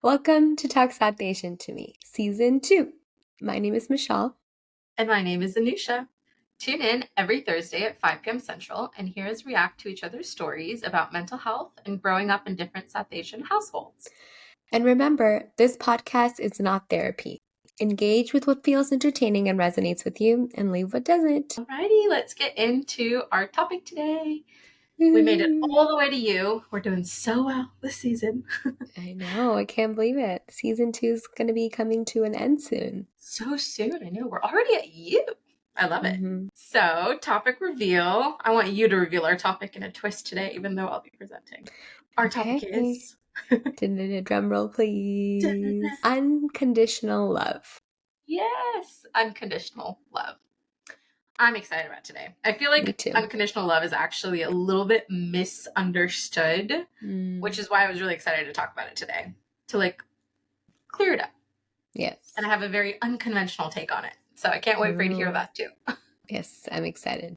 Welcome to Talk South Asian to Me, Season 2. My name is Michelle. And my name is Anusha. Tune in every Thursday at 5 p.m. Central and hear us react to each other's stories about mental health and growing up in different South Asian households. And remember, this podcast is not therapy. Engage with what feels entertaining and resonates with you, and leave what doesn't. Alrighty, let's get into our topic today. We made it all the way to you. We're doing so well this season. I know, I can't believe it. Season 2 is going to be coming to an end soon. So soon, I know. We're already at you. I love it. Mm-hmm. So, topic reveal. I want you to reveal our topic in a twist today, even though I'll be presenting. Our topic is... Drum roll, please. Unconditional love. Yes, unconditional love. I'm excited about today. I feel like unconditional love is actually a little bit misunderstood, which is why I was really excited to talk about it today, to clear it up. Yes. And I have a very unconventional take on it. So I can't wait for you to hear that too. Yes, I'm excited.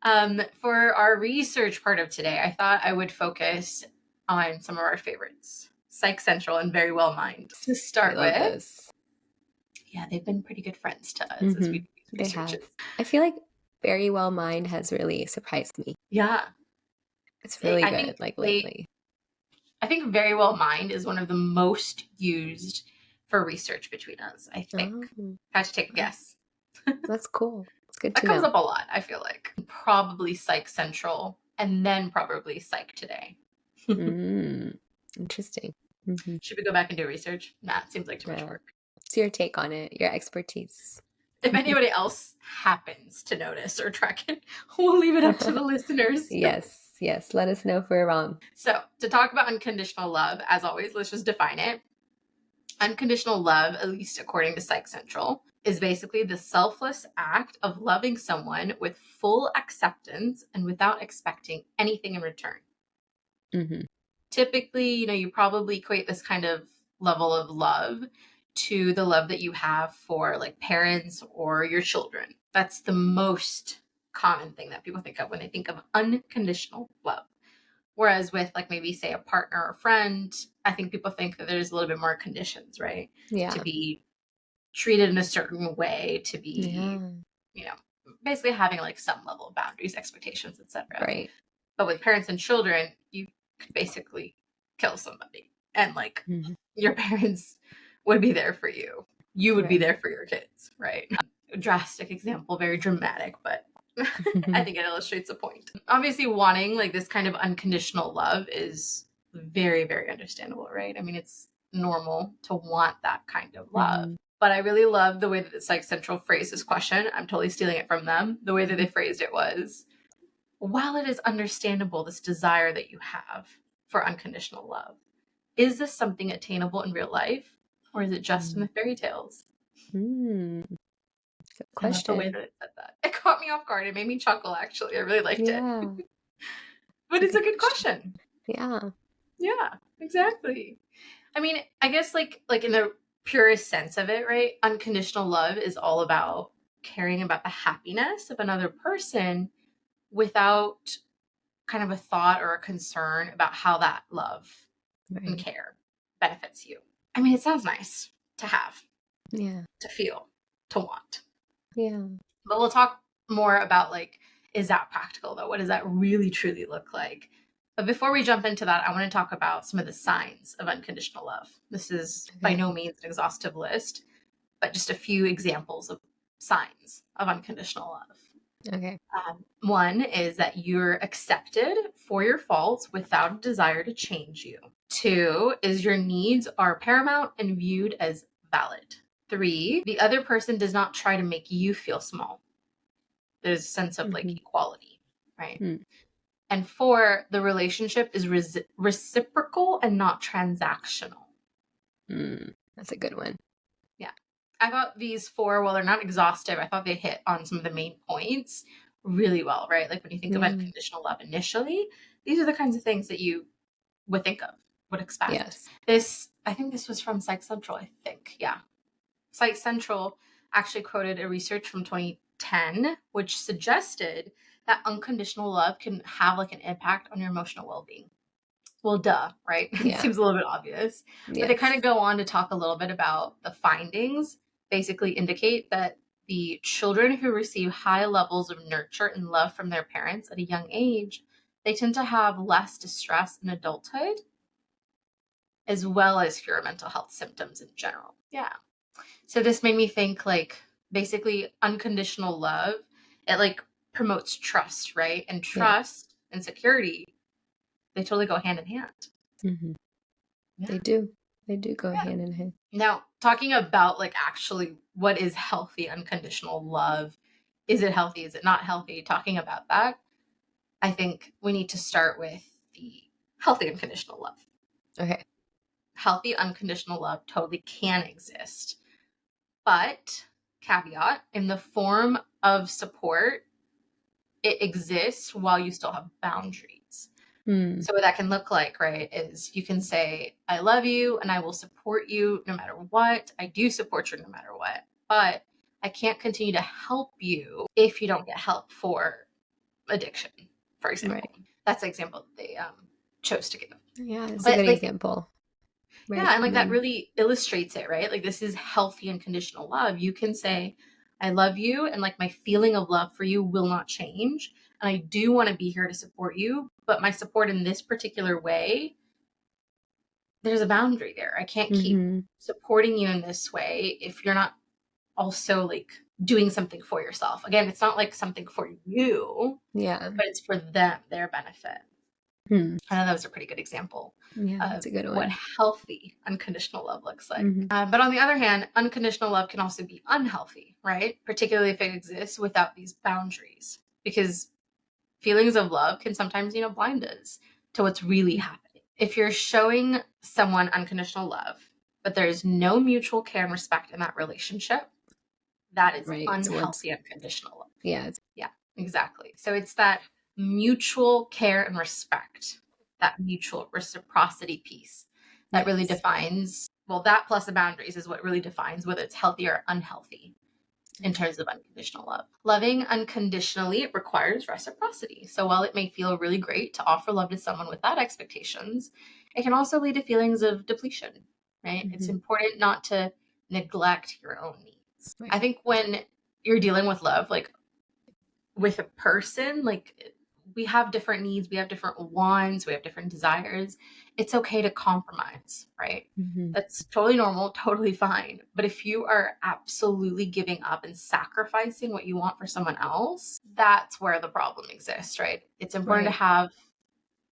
For our research part of today, I thought I would focus on some of our favorites, Psych Central and Very Well Mind. To start with, this. Yeah, they've been pretty good friends to us as we do these researches. I feel like Very Well Mind has really surprised me. Yeah. It's really good, lately. I think Very Well Mind is one of the most used for research between us, I think. I had to take a guess. That's cool. It's good to know. That comes up a lot, I feel like. Probably Psych Central, and then probably Psych Today. Interesting. Should we go back and do research? Nah, it seems like too much work. What's your take on it? Your expertise? If anybody else happens to notice or track it, we'll leave it up to the listeners. Yes. Let us know if we're wrong. So, to talk about unconditional love, as always, let's just define it. Unconditional love, at least according to Psych Central, is basically the selfless act of loving someone with full acceptance and without expecting anything in return. Typically, you probably equate this kind of level of love to the love that you have for parents or your children. That's the most common thing that people think of when they think of unconditional love. Whereas with maybe say a partner or friend, I think people think that there's a little bit more conditions, right? Yeah. To be treated in a certain way, to be, basically having some level of boundaries, expectations, etc. Right. But with parents and children, you could basically kill somebody and your parents would be there for you. You would be there for your kids, right? A drastic example, very dramatic, but I think it illustrates the point. Obviously, wanting this kind of unconditional love is very, very understandable, right? I mean, it's normal to want that kind of love. But I really love the way that Psych Central phrased this question. I'm totally stealing it from them. The way that they phrased it was, while it is understandable, this desire that you have for unconditional love, is this something attainable in real life? Or is it just in the fairy tales? Good question. I love the way that it said that. It caught me off guard. It made me chuckle, actually. I really liked it. But it's a good question. Yeah. Yeah, exactly. I mean, I guess like in the purest sense of it, right? Unconditional love is all about caring about the happiness of another person without kind of a thought or a concern about how that love and care benefits you. I mean, it sounds nice to have, to feel, to want. Yeah. But we'll talk more about is that practical though? What does that really truly look like? But before we jump into that, I want to talk about some of the signs of unconditional love. This is by no means an exhaustive list, but just a few examples of signs of unconditional love. Okay. One is that you're accepted for your faults without a desire to change you. 2 is your needs are paramount and viewed as valid. 3, the other person does not try to make you feel small. There's a sense of equality, right? And 4, the relationship is reciprocal and not transactional. That's a good one. Yeah. I thought these 4, while they're not exhaustive, I thought they hit on some of the main points really well, right? When you think of unconditional love initially, these are the kinds of things that you would think of, would expect. Yes. I think this was from Psych Central, I think. Yeah. Psych Central actually quoted a research from 2010, which suggested that unconditional love can have an impact on your emotional well-being. Well, duh, right? It Yeah. seems a little bit obvious. But they Yes. kind of go on to talk a little bit about the findings, basically indicate that the children who receive high levels of nurture and love from their parents at a young age, they tend to have less distress in adulthood, as well as fewer mental health symptoms in general. Yeah. So this made me think, like, basically unconditional love, it like promotes trust, right? And Yeah. trust and security, they totally go hand in hand. Mm-hmm. Yeah. They do. They do go Yeah. hand in hand. Now, talking about like actually what is healthy unconditional love, is it healthy? Is it not healthy? Talking about that, I think we need to start with the healthy unconditional love. Okay. Healthy unconditional love totally can exist, but caveat, in the form of support, it exists while you still have boundaries. Hmm. So what that can look like, right, is you can say, I love you and I will support you no matter what. I do support you no matter what, but I can't continue to help you if you don't get help for addiction, for example. Right. That's the example they chose to give. Yeah, it's a But good like, example. Right. yeah, and like that Then, really illustrates it, right? Like this is healthy unconditional love. You can say, I love you, and like my feeling of love for you will not change. And I do want to be here to support you, but my support in this particular way, there's a boundary there. I can't keep mm-hmm. supporting you in this way if you're not also like doing something for yourself. Again, it's not like something for you, Yeah. but it's for them, their benefit. Hmm. I know that was a pretty good example Yeah, of that's a good what one. healthy unconditional love looks like. Mm-hmm. But on the other hand, unconditional love can also be unhealthy, right? Particularly if it exists without these boundaries, because feelings of love can sometimes, blind us to what's really happening. If you're showing someone unconditional love, but there's no mutual care and respect in that relationship, that is Right. So unhealthy unconditional love. yeah. Yeah, exactly. So it's that mutual care and respect, that mutual reciprocity piece that really Yes. defines, well, that plus the boundaries is what really defines whether it's healthy or unhealthy in terms of unconditional love. Loving unconditionally requires reciprocity. So while it may feel really great to offer love to someone without expectations, it can also lead to feelings of depletion, right? It's important not to neglect your own needs. Right. I think when you're dealing with love, like with a person, like we have different needs, we have different wants, we have different desires. It's okay to compromise, right? Mm-hmm. That's totally normal, totally fine. But if you are absolutely giving up and sacrificing what you want for someone else, that's where the problem exists, right? It's important Right. to have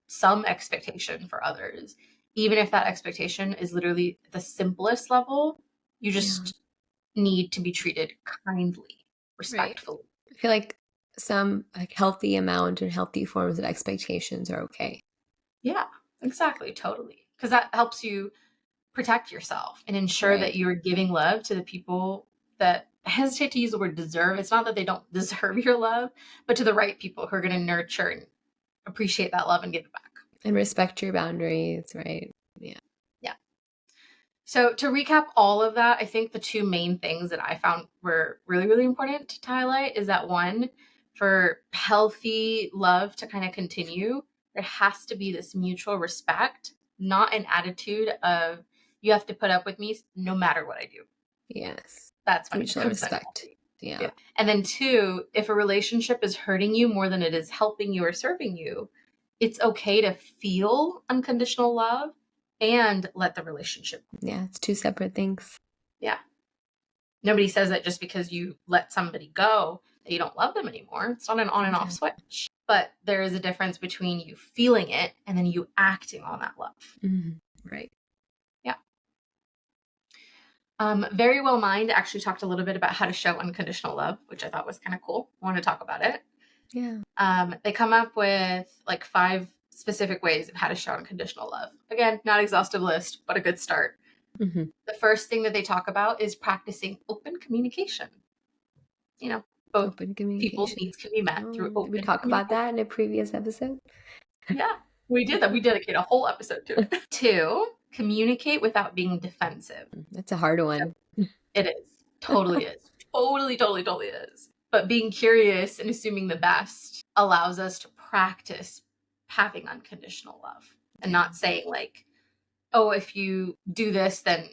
some expectation for others, even if that expectation is literally the simplest level. You just need to be treated kindly, Right. respectfully. I feel like some like healthy amount and healthy forms of expectations are okay. Yeah, exactly. Totally. Because that helps you protect yourself and ensure that Right. you're giving love to the people that, I hesitate to use the word deserve. It's not that they don't deserve your love, but to the right people who are going to nurture and appreciate that love and give it back. And respect your boundaries, right? Yeah. Yeah. So to recap all of that, I think the two main things that I found were really, really important to highlight is that one, for healthy love to kind of continue, there has to be this mutual respect, not an attitude of you have to put up with me no matter what I do. Yes. That's when it Mutual becomes respect. unhealthy. Yeah. And then two, if a relationship is hurting you more than it is helping you or serving you, it's okay to feel unconditional love and let the relationship go. Yeah. It's two separate things. Yeah. Nobody says that just because you let somebody go that you don't love them anymore. It's not an on and off switch. But there is a difference between you feeling it and then you acting on that love. Mm-hmm. Right. Yeah. Very Well Mind actually talked a little bit about how to show unconditional love, which I thought was kind of cool. I want to talk about it. Yeah. They come up with like 5 specific ways of how to show unconditional love. Again, not exhaustive list, but a good start. Mm-hmm. The first thing that they talk about is practicing open communication. Both Open people's communication. needs can be met through Did we open talk about communication. that in a previous episode? Yeah, we did that. We dedicate a whole episode to it. 2, communicate without being defensive. That's a hard one. It is. Totally is. Totally is. But being curious and assuming the best allows us to practice having unconditional love. and not saying like, oh, if you do this, then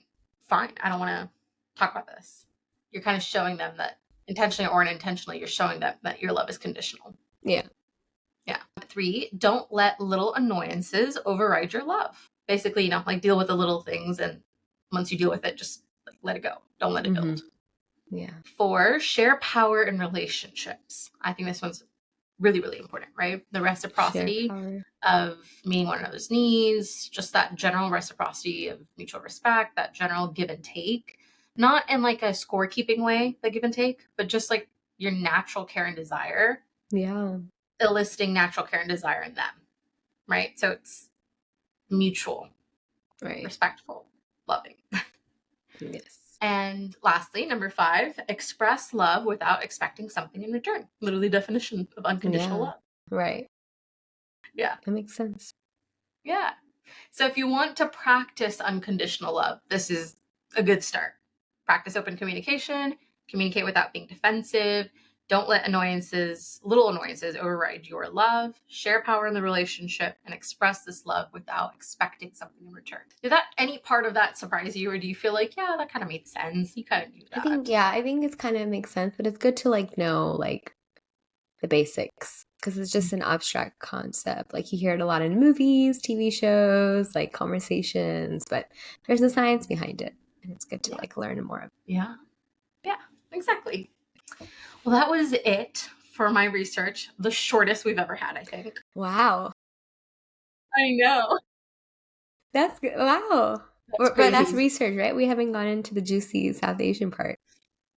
fine. I don't want to talk about this. You're kind of showing them that intentionally or unintentionally, you're showing them that your love is conditional. Yeah. Yeah. 3, don't let little annoyances override your love. Basically, like deal with the little things, and once you deal with it, just like, let it go. Don't let it build. Yeah. 4, share power in relationships. I think this one's really, really important, right? The reciprocity of meeting one another's needs, just that general reciprocity of mutual respect, that general give and take, not in like a scorekeeping way, the give and take, but just like your natural care and desire. Yeah. Eliciting natural care and desire in them, right? So it's mutual, right, respectful, loving. Yes. And lastly, number 5, express love without expecting something in return. Literally definition of unconditional love. Right. Yeah. That makes sense. Yeah. So if you want to practice unconditional love, this is a good start. Practice open communication, communicate without being defensive. Don't let little annoyances override your love. Share power in the relationship and express this love without expecting something in return. Did any part of that surprise you, or do you feel like, yeah, that kind of made sense? You kind of knew that. I think it's kind of makes sense, but it's good to like know like the basics, because it's just an abstract concept. Like you hear it a lot in movies, TV shows, like conversations, but there's a science behind it, and it's good to like learn more. Yeah, exactly. Well, that was it for my research. The shortest we've ever had, I think. Wow. I know. That's good. Wow. But that's research, right? We haven't gone into the juicy South Asian part.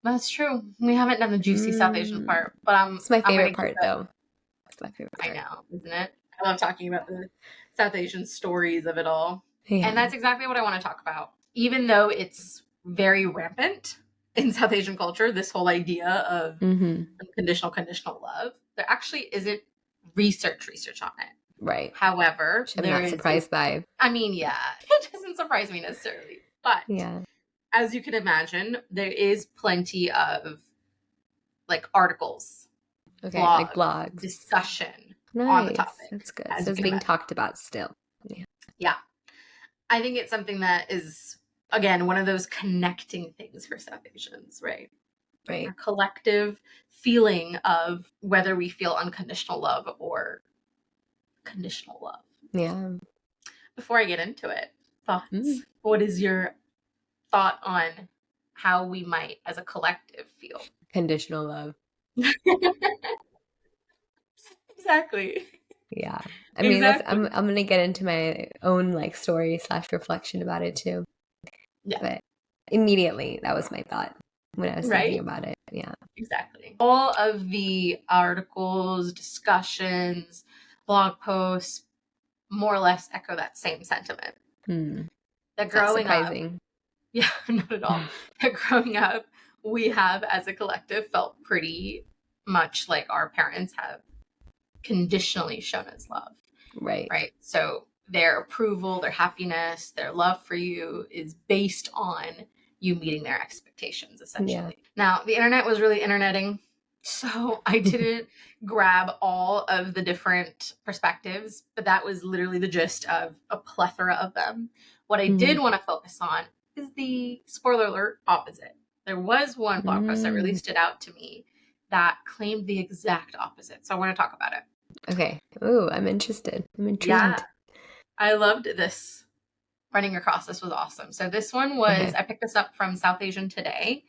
That's true. We haven't done the juicy South Asian part, but it's my favorite part, though. It's my favorite part. I know, isn't it? I love talking about the South Asian stories of it all. Yeah. And that's exactly what I want to talk about. Even though it's very rampant in South Asian culture, this whole idea of conditional love, there actually isn't research on it. Right. However, I'm not surprised by. I mean, yeah, it doesn't surprise me necessarily. But as you can imagine, there is plenty of like articles, blogs, discussion on the topic. That's good. So it's being talked about still. Yeah. I think it's something that is, again, one of those connecting things for South Asians, right? Right. Our collective feeling of whether we feel unconditional love or conditional love. Yeah. Before I get into it, thoughts? What is your thought on how we might, as a collective, feel conditional love? Exactly. Yeah. I mean, I'm going to get into my own like story / reflection about it too. Yeah. But immediately, that was my thought when I was thinking about it. Yeah. Exactly. All of the articles, discussions, blog posts, more or less echo that same sentiment. That growing up, yeah, not at all. That growing up, we have, as a collective, felt pretty much like our parents have conditionally shown us love. Right. So their approval, their happiness, their love for you is based on you meeting their expectations, essentially. Yeah. Now, the internet was really interneting, so I didn't grab all of the different perspectives, but that was literally the gist of a plethora of them. What I did want to focus on is the, spoiler alert, opposite. There was one blog post that really stood out to me that claimed the exact opposite. So I want to talk about it. Okay. Ooh, I'm interested. I'm intrigued. Yeah. I loved this. Running across this was awesome. So this one was, I picked this up from South Asian Today,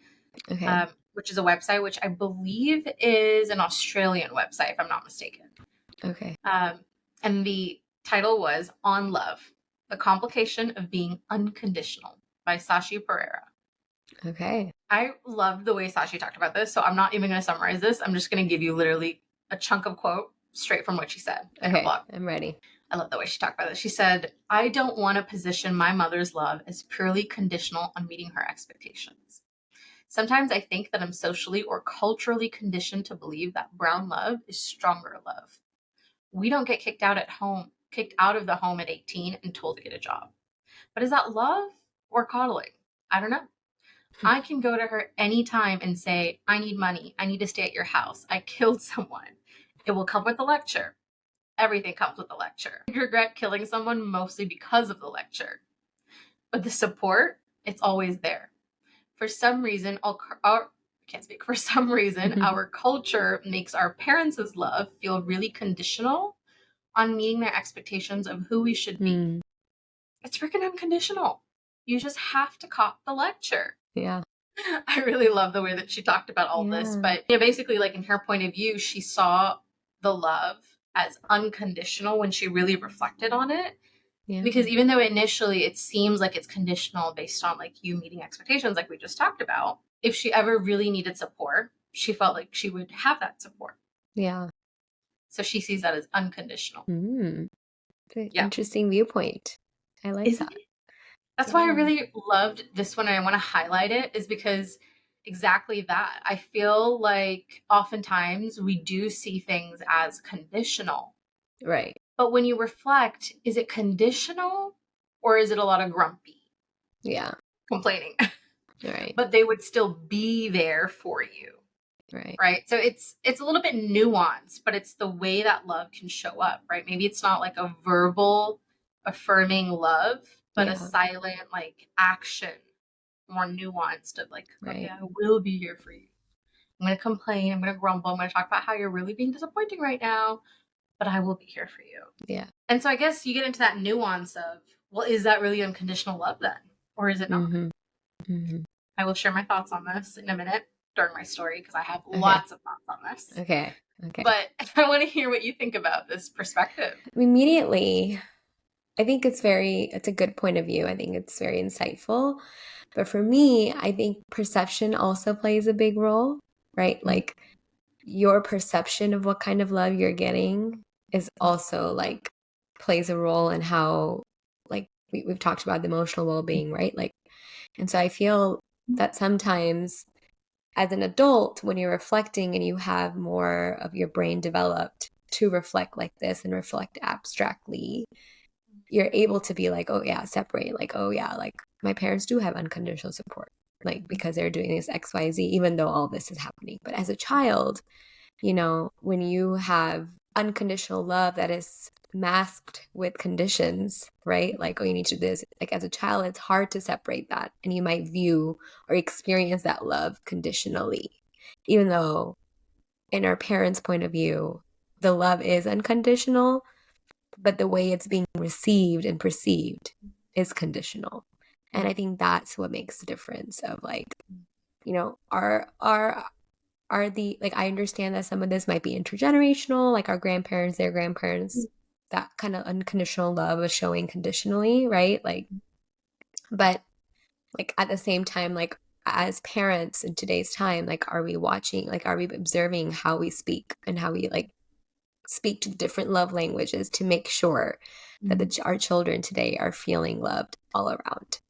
which is a website which I believe is an Australian website, if I'm not mistaken. Okay. And the title was On Love, The Complication of Being Unconditional by Sashi Pereira. Okay. I loved the way Sashi talked about this, so I'm not even going to summarize this. I'm just going to give you literally a chunk of quote straight from what she said in her blog. I'm ready. I love the way she talked about this. She said, I don't want to position my mother's love as purely conditional on meeting her expectations. Sometimes I think that I'm socially or culturally conditioned to believe that brown love is stronger love. We don't get kicked out of the home at 18 and told to get a job. But is that love or coddling? I don't know. I can go to her anytime and say, I need money. I need to stay at your house. I killed someone. It will come with a lecture. everything comes with a lecture. You regret killing someone mostly because of the lecture. But the support, it's always there. For some reason, I can't speak. For some reason, our culture makes our parents' love feel really conditional on meeting their expectations of who we should be. It's freaking unconditional. You just have to cop the lecture. Yeah. I really love the way that she talked about all this. But basically, like, in her point of view, she saw the love as unconditional when she really reflected on it. Yeah. Because even though initially it seems like it's conditional based on like you meeting expectations, like we just talked about, if she ever really needed support, she felt like she would have that support. Yeah. So she sees that as unconditional. Interesting viewpoint. I like Isn't that. it? That's why I really loved this one and I want to highlight it, is because exactly that. I feel like oftentimes we do see things as conditional. Right. But when you reflect, is it conditional or is it a lot of grumpy? Yeah. Complaining. Right. But they would still be there for you. Right. Right. So it's a little bit nuanced, but it's the way that love can show up, right? Maybe it's not like a verbal affirming love, but a silent like action, more nuanced of like, okay, I will be here for you. I'm going to complain. I'm going to grumble. I'm going to talk about how you're really being disappointing right now, but I will be here for you. Yeah. And so I guess you get into that nuance of, well, is that really unconditional love then? Or is it not? I will share my thoughts on this in a minute during my story because I have lots of thoughts on this. Okay. But I want to hear what you think about this perspective. Immediately, I think it's a good point of view. I think it's very insightful. But for me, I think perception also plays a big role, right? Like your perception of what kind of love you're getting is also like plays a role in how, like we've talked about the emotional well-being, right? Like, and so I feel that sometimes as an adult, when you're reflecting and you have more of your brain developed to reflect like this and reflect abstractly, you're able to be like, oh yeah, separate, like, oh yeah, like my parents do have unconditional support, like because they're doing this XYZ, even though all this is happening. But as a child, when you have unconditional love that is masked with conditions, right? Like, oh, you need to do this. Like as a child, it's hard to separate that. And you might view or experience that love conditionally, even though in our parents' point of view, the love is unconditional, but the way it's being received and perceived is conditional. And I think that's what makes the difference of like, are the, like, I understand that some of this might be intergenerational, like our grandparents, their grandparents, that kind of unconditional love is showing conditionally, right? Like, but like at the same time, like as parents in today's time, like are we watching, like are we observing how we speak and how we like speak to different love languages to make sure that our children today are feeling loved all around,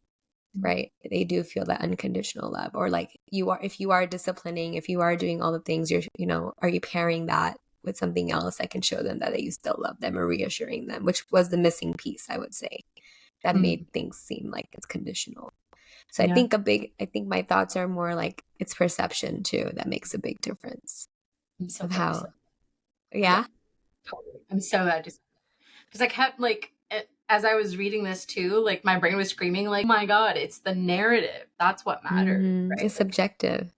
right? They do feel that unconditional love, or like if you are disciplining, if you are doing all the things, are you pairing that with something else that can show them that you still love them, or reassuring them, which was the missing piece, I would say, that made things seem like it's conditional. So I think my thoughts are more like it's perception too that makes a big difference of how. Yeah. Totally. I'm so glad you said that. Because I kept like, as I was reading this too, like my brain was screaming like, oh my God, it's the narrative. That's what matters. Right? It's subjective.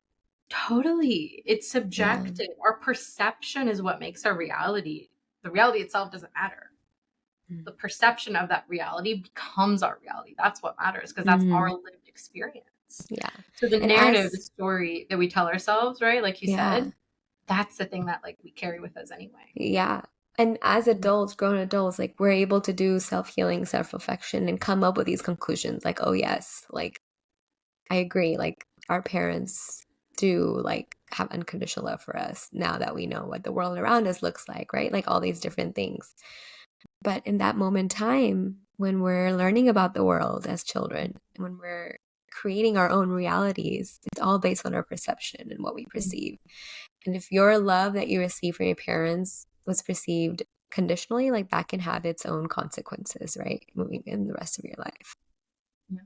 Totally. It's subjective. Yeah. Our perception is what makes our reality. The reality itself doesn't matter. The perception of that reality becomes our reality. That's what matters, because that's our lived experience. Yeah. So the narrative, the story that we tell ourselves, right? Like you said, that's the thing that like we carry with us anyway. Yeah. And as adults, grown adults, like we're able to do self-healing, self-reflection and come up with these conclusions like, oh yes, like I agree. Like our parents do like have unconditional love for us now that we know what the world around us looks like, right? Like all these different things. But in that moment in time, when we're learning about the world as children, when we're creating our own realities, it's all based on our perception and what we perceive. And if your love that you receive from your parents was perceived conditionally, like that can have its own consequences, right? Moving in the rest of your life. Yeah.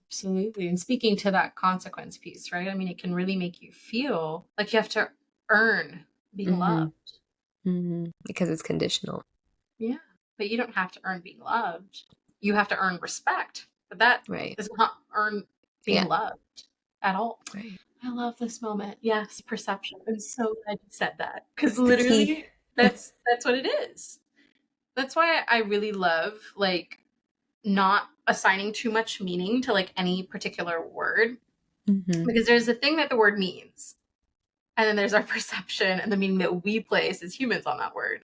Absolutely. And speaking to that consequence piece, right? I mean, it can really make you feel like you have to earn being loved. Because it's conditional. Yeah. But you don't have to earn being loved. You have to earn respect. But that Right. does not earn being Yeah. loved at all. Right. I love this moment. Yes, perception. I'm so glad you said that. Because It's the key. literally that's what it is. That's why I really love like not assigning too much meaning to like any particular word. Because there's a thing that the word means. And then there's our perception and the meaning that we place as humans on that word.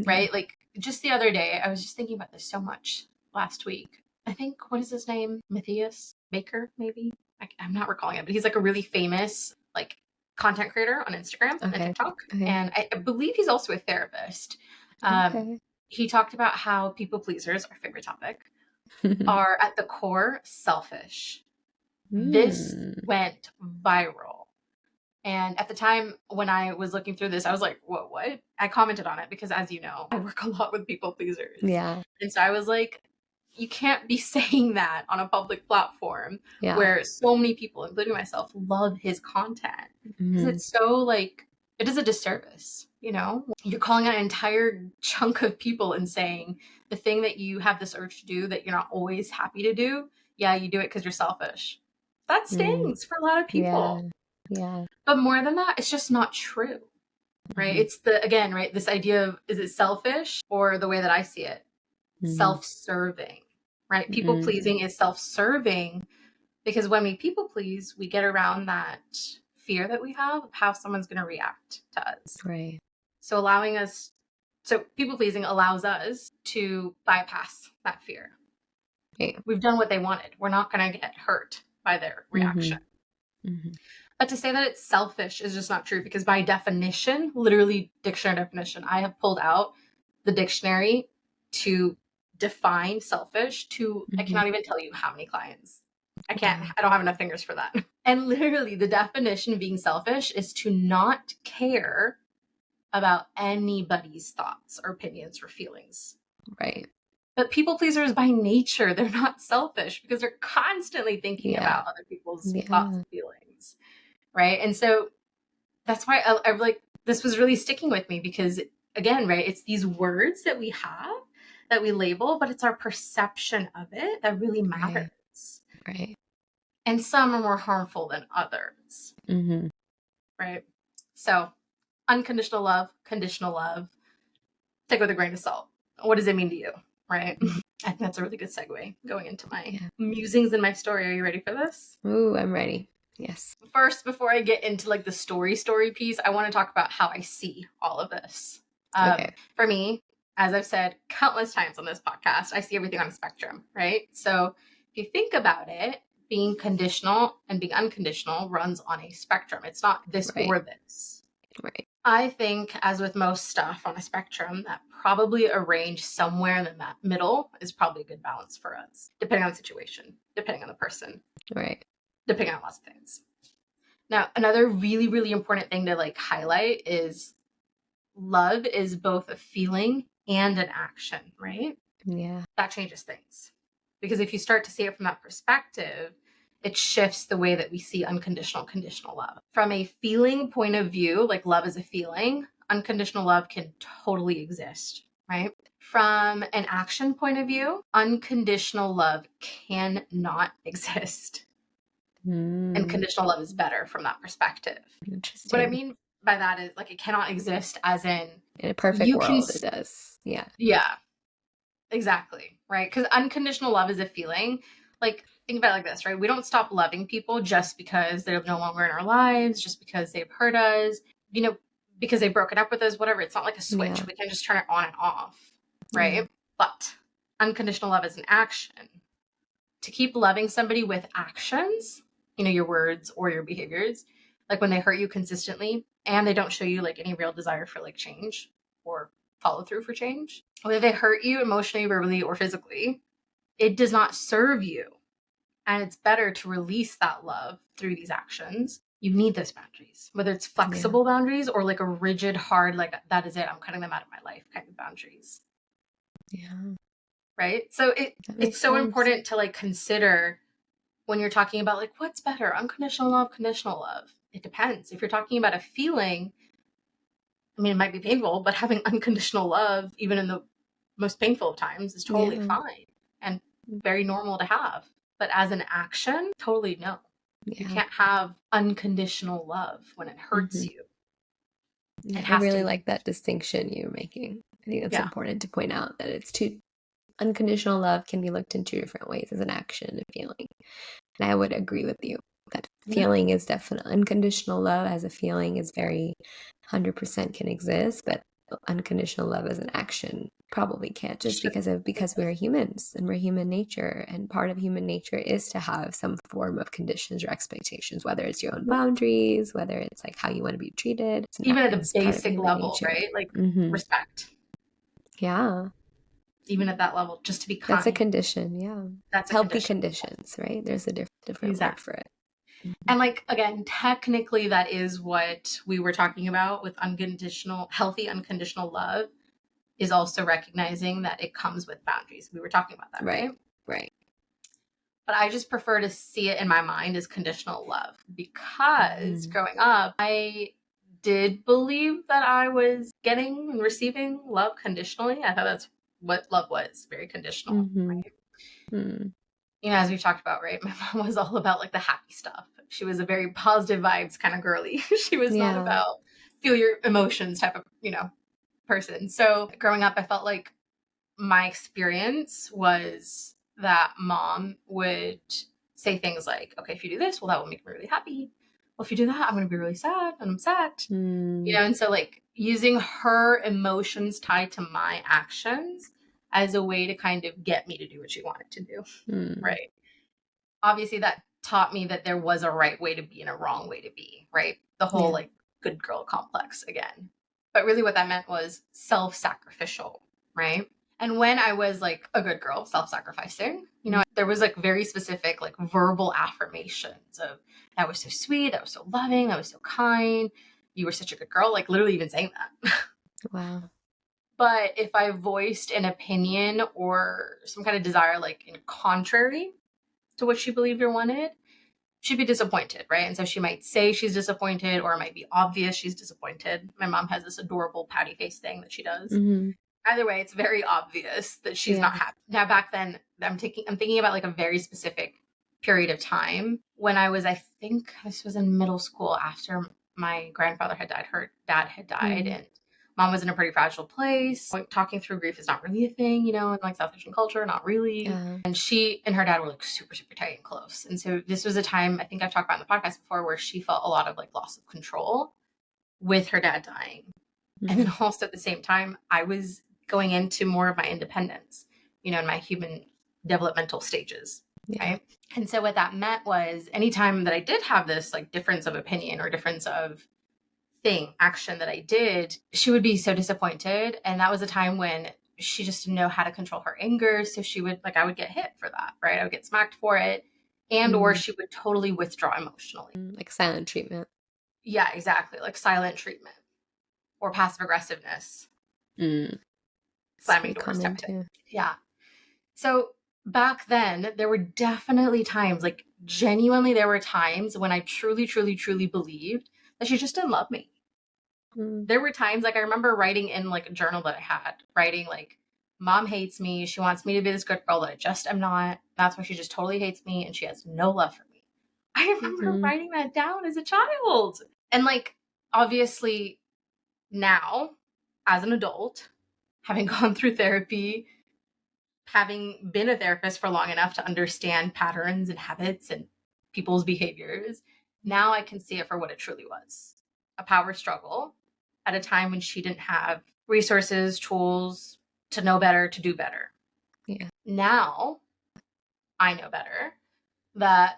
Right? Yeah. Like just the other day, I was just thinking about this so much last week. I think, what is his name? Matthias Baker, maybe? I'm not recalling it, but he's like a really famous like content creator on Instagram and Okay. TikTok. Okay. And I believe he's also a therapist. Okay. He talked about how people pleasers, our favorite topic, are at the core selfish. This went viral. And at the time when I was looking through this, I was like, whoa, what? I commented on it because, as you know, I work a lot with people pleasers. Yeah. And so I was like, you can't be saying that on a public platform Yeah. where so many people, including myself, love his content. Because it's so like, it is a disservice, you know? You're calling out an entire chunk of people and saying the thing that you have this urge to do that you're not always happy to do, yeah, you do it because you're selfish. That stings for a lot of people. Yeah. But more than that, it's just not true, right? It's again, right? This idea of, is it selfish, or the way that I see it, self-serving, right? People pleasing is self-serving, because when we people please, we get around that fear that we have of how someone's going to react to us. Right. So people pleasing allows us to bypass that fear. Yeah. We've done what they wanted. We're not going to get hurt by their reaction. But to say that it's selfish is just not true, because by definition, literally dictionary definition, I have pulled out the dictionary to define selfish to, I cannot even tell you how many clients. I don't have enough fingers for that. And literally the definition of being selfish is to not care about anybody's thoughts or opinions or feelings. Right. But people pleasers by nature, they're not selfish because they're constantly thinking about other people's thoughts and feelings. Right. And so that's why I like, this was really sticking with me, because again, right, it's these words that we have that we label, but it's our perception of it that really matters. Right. And some are more harmful than others. Right. So unconditional love, conditional love, take it with a grain of salt. What does it mean to you? Right. I think that's a really good segue going into my musings and my story. Are you ready for this? Ooh, I'm ready. Yes. First, before I get into like the story piece, I want to talk about how I see all of this. For me, as I've said countless times on this podcast, I see everything on a spectrum, right? So if you think about it, being conditional and being unconditional runs on a spectrum. It's not this or this. Right. I think, as with most stuff on a spectrum, that probably a range somewhere in the middle is probably a good balance for us, depending on the situation, depending on the person. Right. Depending on lots of things. Now, another really, really important thing to like highlight is love is both a feeling and an action, right? Yeah. That changes things. Because if you start to see it from that perspective, it shifts the way that we see unconditional, conditional love. From a feeling point of view, like love is a feeling, unconditional love can totally exist, right? From an action point of view, unconditional love cannot exist. And conditional love is better from that perspective. Interesting. What I mean by that is like it cannot exist as in a perfect world it does. Yeah. Yeah. Exactly. Right. Because unconditional love is a feeling. Like, think about it like this, right? We don't stop loving people just because they're no longer in our lives, just because they've hurt us, you know, because they've broken up with us, whatever. It's not like a switch. We can just turn it on and off. Right. But unconditional love is an action. To keep loving somebody with actions, you know, your words or your behaviors, like when they hurt you consistently and they don't show you like any real desire for like change or follow through for change, whether they hurt you emotionally, verbally, or physically, it does not serve you. And it's better to release that love through these actions. You need those boundaries, whether it's flexible boundaries or like a rigid, hard, like that is it, I'm cutting them out of my life kind of boundaries. Yeah. Right. So it's so important to like consider when you're talking about like what's better, unconditional love, conditional love. It depends. If you're talking about a feeling, I mean, it might be painful, but having unconditional love, even in the most painful of times, is totally Yeah. fine and very normal to have. But as an action, totally no. You Yeah. can't have unconditional love when it hurts you. Yeah, It I has to really be. like that distinction you're making. I think it's Yeah. important to point out that it's two unconditional love can be looked in two different ways, as an action and a feeling. And I would agree with you that Yeah. feeling is definitely unconditional love as a feeling is very 100% can exist, but unconditional love as an action probably can't, just Should because we're exist. humans and we're human nature, and part of human nature is to have some form of conditions or expectations, whether it's your own boundaries, whether it's like how you want to be treated. Even at the It's part of basic human level, nature. right? Like Hmm. respect. Yeah, Even at that level, just to be that's a kind. condition. Yeah, That's a healthy condition. conditions, right? There's a different word Exactly. for it. And like again, technically that is what we were talking about with healthy unconditional love, is also recognizing that it comes with boundaries. We were talking about that, Right, right? right. But I just prefer to see it in my mind as conditional love, because Mm-hmm. growing up, I did believe that I was getting and receiving love conditionally. I thought that's what love was, very conditional. Mm-hmm. Right? Mm. As we've talked about, right? My mom was all about like the happy stuff. She was a very positive vibes kind of girly. She was not Yeah. about feel your emotions type of, person. So growing up, I felt like my experience was that mom would say things like, okay, if you do this, well, that will make me really happy. Well, if you do that, I'm going to be really sad and I'm sad. Mm. And so like using her emotions tied to my actions as a way to kind of get me to do what she wanted to do. Mm. Right. Obviously, that taught me that there was a right way to be and a wrong way to be, right? The whole Yeah. like good girl complex again. But really, what that meant was self sacrificial, right? And when I was like a good girl, self sacrificing, there was like very specific, like verbal affirmations of that was so sweet, that was so loving, that was so kind, you were such a good girl, like literally even saying that. Wow. But if I voiced an opinion or some kind of desire, like in contrary to what she believed or wanted, she'd be disappointed, right? And so she might say she's disappointed, or it might be obvious she's disappointed. My mom has this adorable pouty face thing that she does. Mm-hmm. Either way, it's very obvious that she's Yeah. not happy. Now back then, I'm thinking about like a very specific period of time when I think this was in middle school after my grandfather had died, her dad had died, Mm. and mom was in a pretty fragile place. Like, talking through grief is not really a thing, in like South Asian culture, not really. Yeah. And she and her dad were like super, super tight and close. And so this was a time, I think I've talked about in the podcast before, where she felt a lot of like loss of control with her dad dying. And Mm-hmm. then also at the same time, I was going into more of my independence, in my human developmental stages. Yeah. Right. And so what that meant was anytime that I did have this like difference of opinion or difference of action that I did, she would be so disappointed. And that was a time when she just didn't know how to control her anger. So she would I would get hit for that, right? I would get smacked for it. And or Mm. she would totally withdraw emotionally. Like silent treatment. Yeah, exactly. Like silent treatment or passive aggressiveness, Mm. It's slamming pretty doors type common of thing. too. Yeah. So back then, there were definitely times, like genuinely, there were times when I truly, truly, truly believed that she just didn't love me. Mm. There were times, like I remember writing in like a journal that I had, writing like, mom hates me. She wants me to be this good girl that I just am not. That's why she just totally hates me and she has no love for me. I remember Mm-hmm. writing that down as a child. And like, obviously, now as an adult, having gone through therapy, having been a therapist for long enough to understand patterns and habits and people's behaviors, now I can see it for what it truly was, a power struggle at a time when she didn't have resources, tools to know better, to do better. Yeah. Now I know better that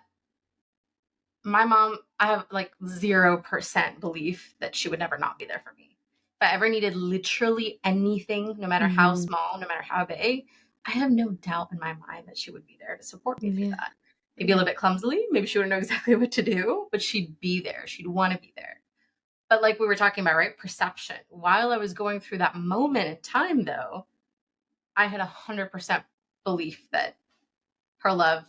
my mom, I have like 0% belief that she would never not be there for me. If I ever needed literally anything, no matter how Mm-hmm. small, no matter how big, I have no doubt in my mind that she would be there to support me through Yeah. that. Maybe a little bit clumsily, maybe she wouldn't know exactly what to do, but she'd be there. She'd want to be there. But like we were talking about, right? Perception. While I was going through that moment in time, though, I had 100% belief that her love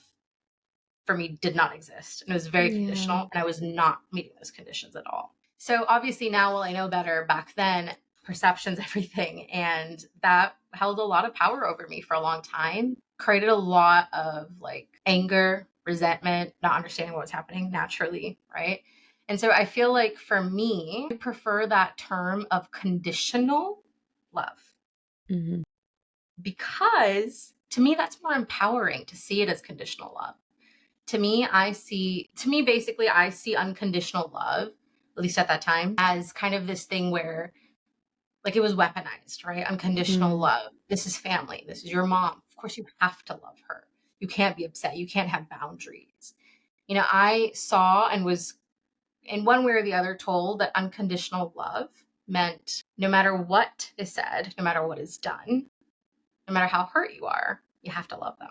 for me did not exist. And it was very Yeah. conditional, and I was not meeting those conditions at all. So obviously now, while I know better, back then perceptions, everything. And that held a lot of power over me for a long time, created a lot of like anger, resentment, not understanding what was happening naturally, right? And so I feel like for me, I prefer that term of conditional love because to me, that's more empowering to see it as conditional love. To me, basically, I see unconditional love, at least at that time, as kind of this thing where like it was weaponized, right? Unconditional love. This is family. This is your mom. Of course, you have to love her. You can't be upset. You can't have boundaries. You know, I saw and was in one way or the other told that unconditional love meant no matter what is said, no matter what is done, no matter how hurt you are, you have to love them.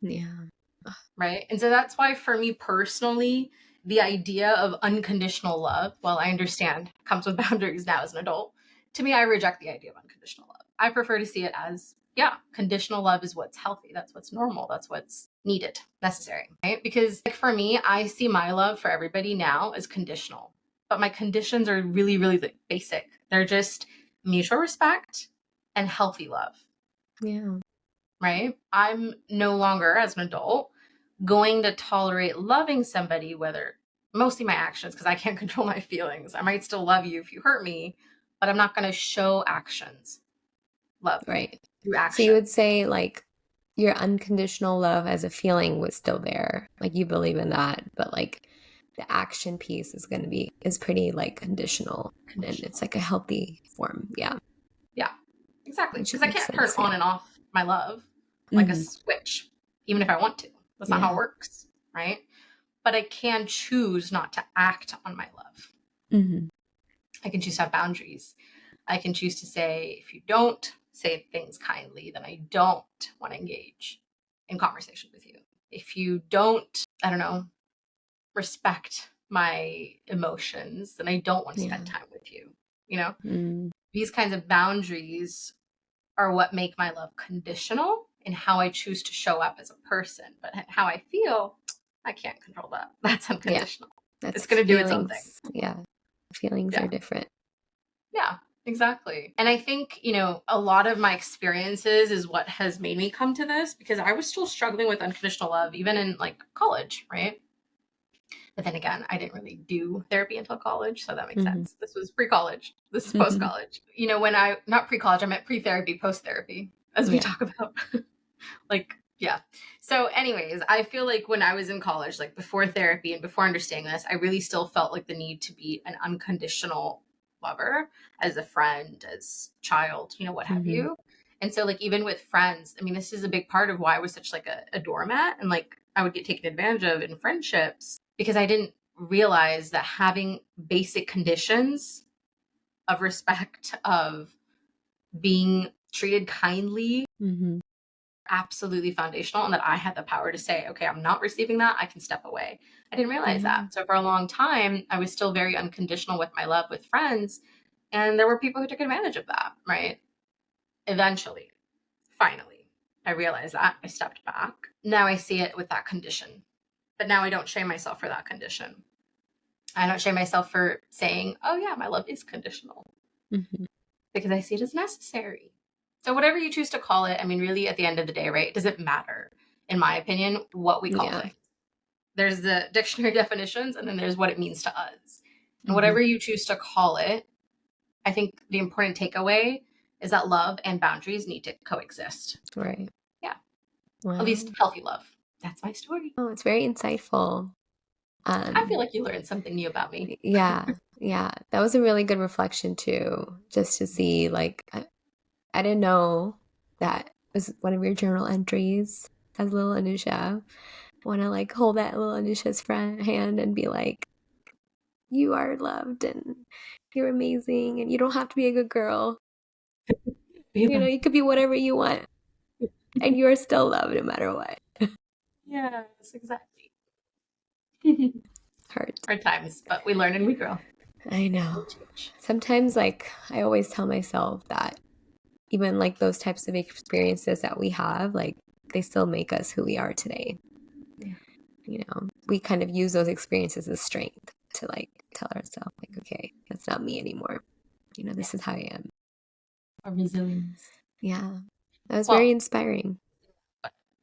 Yeah. Right. And so that's why for me personally, the idea of unconditional love, well, I understand comes with boundaries now as an adult. To me, I reject the idea of unconditional love. I prefer to see it as, yeah, conditional love is what's healthy. That's what's normal. That's what's needed, necessary, right? Because like for me, I see my love for everybody now as conditional, but my conditions are really, really like basic. They're just mutual respect and healthy love. Yeah. Right? I'm no longer, as an adult, going to tolerate loving somebody, whether mostly my actions, because I can't control my feelings. I might still love you if you hurt me, but I'm not going to show actions. Love Right. through So you action. would say like your unconditional love as a feeling was still there. Like you believe in that, but like the action piece is pretty like conditional and it's Conditional. like a healthy form. Yeah. Yeah, exactly. Which Because I makes can't turn sense. on Yeah. and off my love like a Hmm. switch, even if I want to. That's not how it Yeah. works, right? But I can choose not to act on my love. Hmm. I can choose to have boundaries. I can choose to say, if you don't say things kindly, then I don't want to engage in conversation with you. If you don't, I don't know, respect my emotions, then I don't want to Yeah. spend time with you. You know, Mm. these kinds of boundaries are what make my love conditional in how I choose to show up as a person. But how I feel, I can't control that. That's Yeah. unconditional. That's It's going to do its own thing. feelings. Yeah. Feelings Yeah. are different. Yeah, exactly. And I think, you know, a lot of my experiences is what has made me come to this because I was still struggling with unconditional love, even in like college, right? But then again, I didn't really do therapy until college, so that makes Hmm. sense. This was pre college, this is post college. You know, not pre college, I meant pre therapy, post therapy, as we Yeah. talk about. Like, yeah. So, anyways, I feel like when I was in college, like before therapy and before understanding this, I really still felt like the need to be an unconditional lover as a friend, as child, you know, what have Hmm. you. And so, like, even with friends, I mean, this is a big part of why I was such like a doormat and like I would get taken advantage of in friendships because I didn't realize that having basic conditions of respect, of being treated kindly, Hmm. absolutely foundational, and that I had the power to say, okay, I'm not receiving that. I can step away. I didn't realize Yeah. that. So for a long time, I was still very unconditional with my love with friends. And there were people who took advantage of that, right? Eventually, finally, I realized that. I stepped back. Now I see it with that condition. But now I don't shame myself for that condition. I don't shame myself for saying, oh, yeah, my love is conditional Hmm. because I see it as necessary. So, whatever you choose to call it, I mean, really, at the end of the day, right? It doesn't matter, in my opinion, what we call Yeah. things. There's the dictionary definitions, and then there's what it means to us. And Hmm. whatever you choose to call it, I think the important takeaway is that love and boundaries need to coexist. Right. Yeah. At least Wow. healthy love. That's my story. Oh, it's very insightful. I feel Um, like you learned something new about me. yeah, yeah. That was a really good reflection too, just to see like I didn't know that was one of your journal entries as little Anusha. Want to like hold that little Anusha's friend hand and be like, you are loved and you're amazing and you don't have to be a good girl. You know, you could be whatever you want and you are still loved no matter what. Yes, exactly. Hurt. Hard times, but we learn and we grow. I know. We change. Sometimes like I always tell myself that even like those types of experiences that we have, like they still make us who we are today. Yeah. You know, we kind of use those experiences as strength to like tell ourselves, like, okay, that's not me anymore. You know, Yeah. this is how I am. Our resilience. Yeah. That was very inspiring.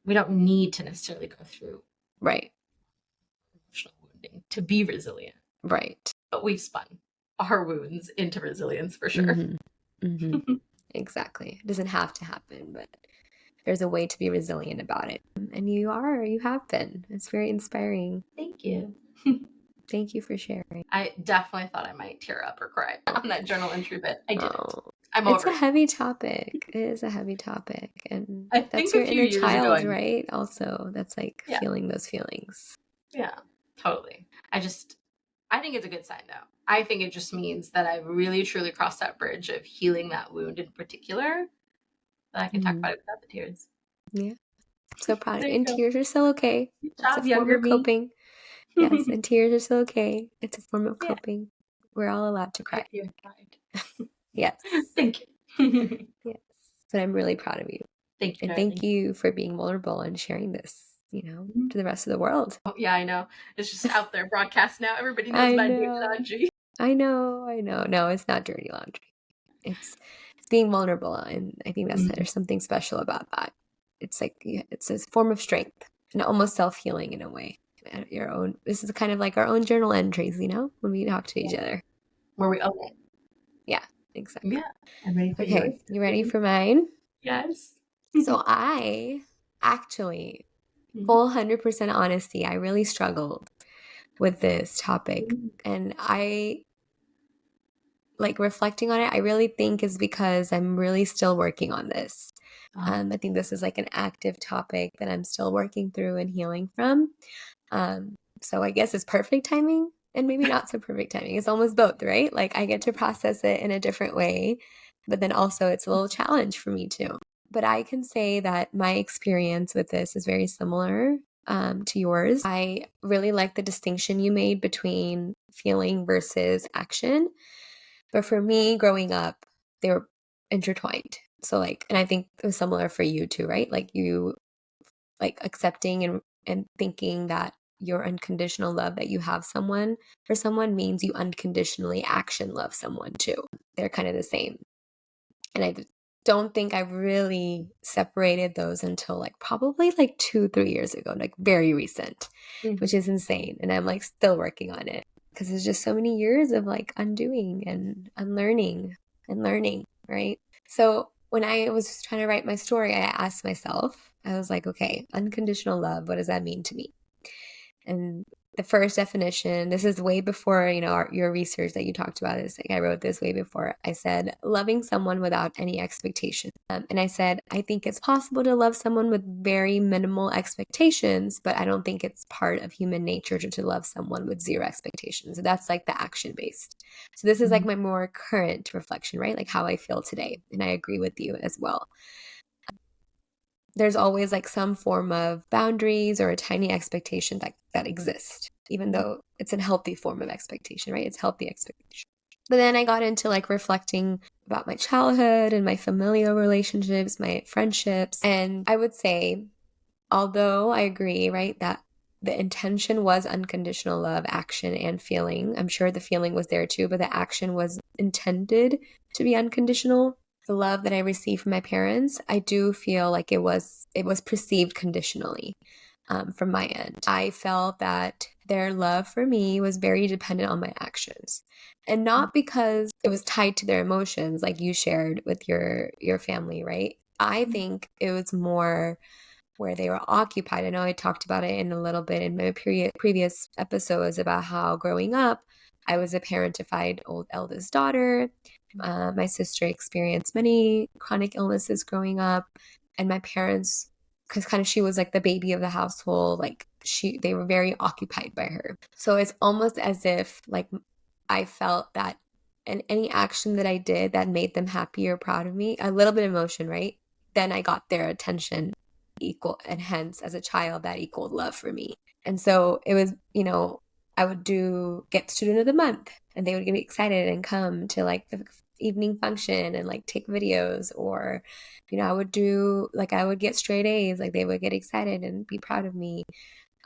We don't need to necessarily go through Right. emotional wounding to be resilient. Right. But we've spun our wounds into resilience for sure. Mm-hmm. Mm-hmm. Exactly. It doesn't have to happen, but there's a way to be resilient about it. And you have been. It's very inspiring. Thank you. Thank you for sharing. I definitely thought I might tear up or cry on that journal entry, but I didn't. Oh, I'm it's over a it. heavy topic. It is a heavy topic. And I that's think your a few inner years ago, child, right? Also, that's like yeah, feeling those feelings. yeah, totally. I think it's a good sign though. I think it just means that I've really truly crossed that bridge of healing that wound in particular, that I can talk about it without the tears. Yeah. So proud. There you And go. tears are still okay. Good It's a job, form younger of me. coping. Yes, and tears are still okay. It's a form of Yeah, coping. We're all allowed to cry. if you cried. Yes. Thank you. Yes. But I'm really proud of you. Thank you, And darling. thank you for being vulnerable and sharing this, to the rest of the world. Oh, yeah, I know. It's just out there broadcast now. Everybody knows I about dirty know. laundry. I know. No, it's not dirty laundry. It's being vulnerable, and I think there's something special about that. It's like it's a form of strength and almost self-healing in a way. This is kind of like our own journal entries, when we talk to each other. Where we own it. Yeah, exactly. Yeah, I'm ready for yours. Okay, you ready for mine? Yes. So I actually, full 100% honesty, I really struggled with this topic, and I like reflecting on it, I really think is because I'm really still working on this. I think this is like an active topic that I'm still working through and healing from. So I guess it's perfect timing and maybe not so perfect timing. It's almost both, right? Like I get to process it in a different way, but then also it's a little challenge for me too. But I can say that my experience with this is very similar to yours. I really like the distinction you made between feeling versus action. But for me, growing up, they were intertwined. So like, and I think it was similar for you too, right? Like you like accepting and thinking that your unconditional love that you have someone for someone means you unconditionally action love someone too. They're kind of the same. And I don't think I really separated those until like probably like 2, 3 years ago, like very recent, which is insane. And I'm like still working on it because there's just so many years of like undoing and unlearning and learning, right? So when I was trying to write my story, I asked myself, I was like, okay, unconditional love, what does that mean to me? And the first definition, this is way before, your research that you talked about is like, I wrote this way before. I said, loving someone without any expectation. And I said, I think it's possible to love someone with very minimal expectations, but I don't think it's part of human nature to love someone with zero expectations. So that's like the action based. So this is like my more current reflection, right? Like how I feel today. And I agree with you as well. There's always like some form of boundaries or a tiny expectation that exist, even though it's a healthy form of expectation, right? It's healthy expectation. But then I got into like reflecting about my childhood and my familial relationships, my friendships. And I would say, although I agree, right, that the intention was unconditional love, action, and feeling. I'm sure the feeling was there too, but the action was intended to be unconditional. The love that I received from my parents, I do feel like it was perceived conditionally from my end. I felt that their love for me was very dependent on my actions, and not because it was tied to their emotions, like you shared with your family, right? I think it was more where they were occupied. I know I talked about it in a little bit in my previous episodes about how growing up, I was a parentified eldest daughter. My sister experienced many chronic illnesses growing up, and my parents, because kind of she was like the baby of the household, like they were very occupied by her. So it's almost as if like I felt that in any action that I did that made them happy or proud of me, a little bit of emotion, right? Then I got their attention equal, and hence as a child that equaled love for me. And so it was, I would get student of the month, and they would get excited and come to like the evening function and like take videos, or I would get straight A's, like they would get excited and be proud of me.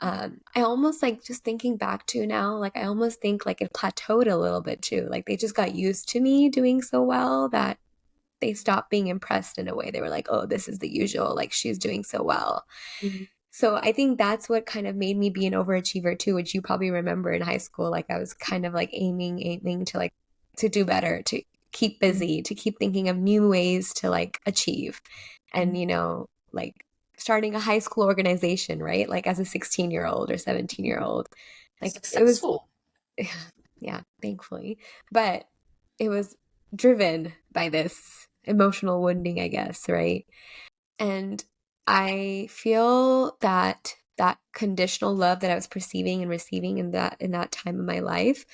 I almost like just thinking back to now, like I almost think like it plateaued a little bit too. Like they just got used to me doing so well that they stopped being impressed in a way. They were like, oh, this is the usual, like she's doing so well. So I think that's what kind of made me be an overachiever too, which you probably remember in high school. Like I was kind of like aiming to like to do better, to keep busy, to keep thinking of new ways to like achieve. And like starting a high school organization, right? Like as a 16-year-old or 17-year-old. Like it was Successful. yeah, thankfully. But it was driven by this emotional wounding, I guess, right? And I feel that that conditional love that I was perceiving and receiving in that time of my life,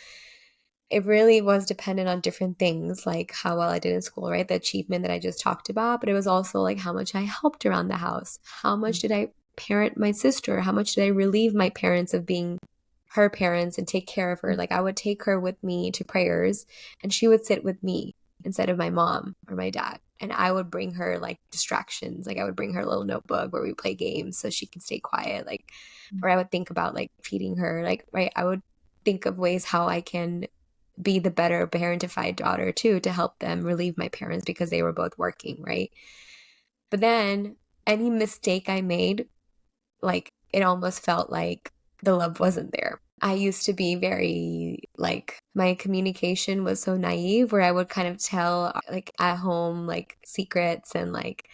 it really was dependent on different things, like how well I did in school, right? The achievement that I just talked about, but it was also like how much I helped around the house. How much did I parent my sister? How much did I relieve my parents of being her parents and take care of her? Like I would take her with me to prayers and she would sit with me instead of my mom or my dad. And I would bring her like distractions. Like I would bring her a little notebook where we play games so she can stay quiet. Like, or I would think about like feeding her. Like, right. I would think of ways how I can be the better parentified daughter too, to help them relieve my parents because they were both working. Right. But then any mistake I made, like it almost felt like the love wasn't there. I used to be very like my communication was so naive where I would kind of tell like at home like secrets and like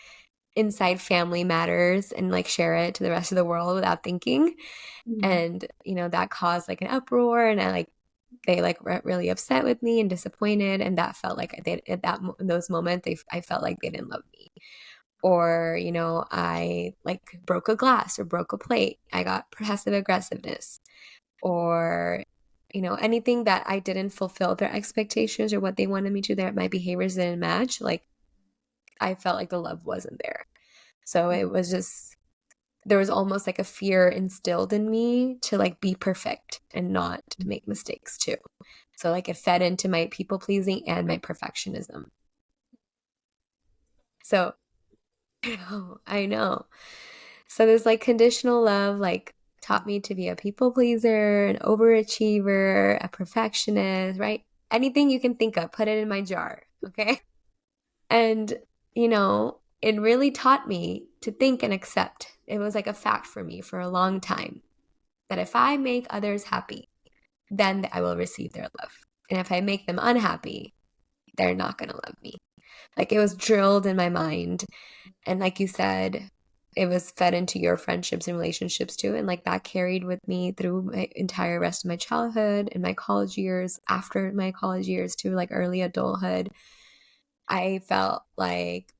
inside family matters and like share it to the rest of the world without thinking. And that caused like an uproar and I like they like were really upset with me and disappointed and that felt like they at that in those moments I felt like they didn't love me. Or I like broke a glass or broke a plate, I got passive aggressiveness. Or anything that I didn't fulfill their expectations or what they wanted me to, that my behaviors didn't match, like I felt like the love wasn't there. So it was just there was almost like a fear instilled in me to like be perfect and not make mistakes too. So like it fed into my people pleasing and my perfectionism. So I know. So there's like conditional love, like taught me to be a people pleaser, an overachiever, a perfectionist, right? Anything you can think of, put it in my jar, okay? And, it really taught me to think and accept. It was like a fact for me for a long time that if I make others happy, then I will receive their love. And if I make them unhappy, they're not going to love me. Like it was drilled in my mind. And like you said, it was fed into your friendships and relationships too. And like that carried with me through my entire rest of my childhood and my college years, after my college years to like early adulthood. I felt like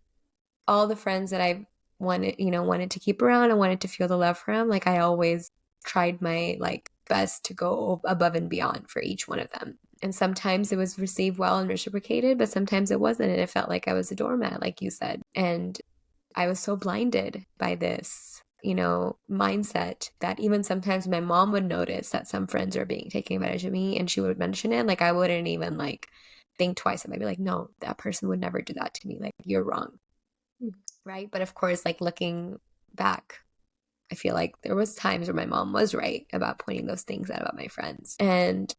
all the friends that I wanted to keep around and wanted to feel the love from, like I always tried my like best to go above and beyond for each one of them. And sometimes it was received well and reciprocated, but sometimes it wasn't. And it felt like I was a doormat, like you said. And I was so blinded by this, mindset that even sometimes my mom would notice that some friends are being taking advantage of me and she would mention it. Like I wouldn't even like think twice. I might be like, no, that person would never do that to me. Like you're wrong. Right. But of course, like looking back, I feel like there was times where my mom was right about pointing those things out about my friends. And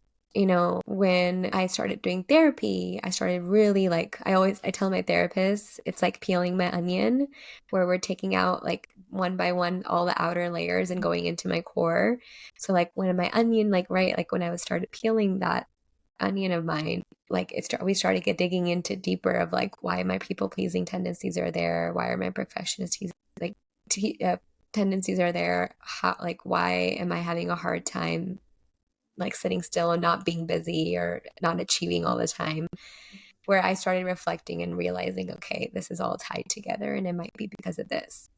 when I started doing therapy, I started really like I tell my therapist, it's like peeling my onion, where we're taking out like one by one all the outer layers and going into my core. So like when my onion, like right, like when I was started peeling that onion of mine, like we started digging into deeper of like why my people pleasing tendencies are there, why are my perfectionist like tendencies are there, how like why am I having a hard time like sitting still and not being busy or not achieving all the time, where I started reflecting and realizing, okay, this is all tied together and it might be because of this.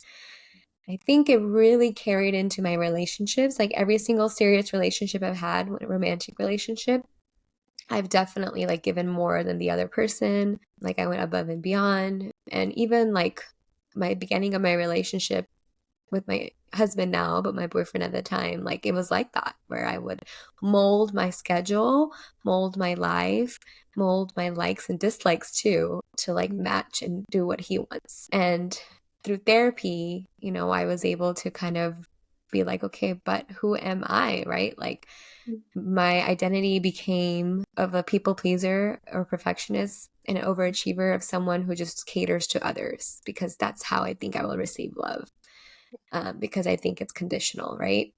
I think it really carried into my relationships. Like every single serious relationship I've had, a romantic relationship, I've definitely like given more than the other person. Like I went above and beyond. And even like my beginning of my relationship with my husband now, but my boyfriend at the time, like it was like that, where I would mold my schedule, mold my life, mold my likes and dislikes too, to like match and do what he wants. And through therapy, I was able to kind of be like, okay, but who am I, right? Like my identity became of a people pleaser or perfectionist an overachiever of someone who just caters to others, because that's how I think I will receive love, because I think it's conditional, right?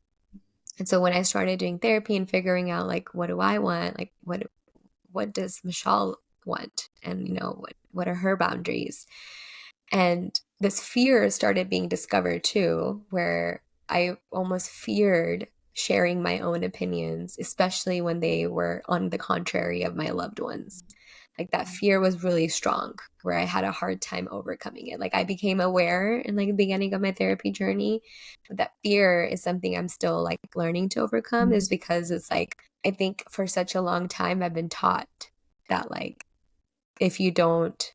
And so when I started doing therapy and figuring out like what do I want, like what does Michelle want, and what are her boundaries, and this fear started being discovered too, where I almost feared sharing my own opinions, especially when they were on the contrary of my loved ones. Like that fear was really strong, where I had a hard time overcoming it. Like I became aware in like the beginning of my therapy journey, but that fear is something I'm still like learning to overcome, is because it's like I think for such a long time I've been taught that like if you don't,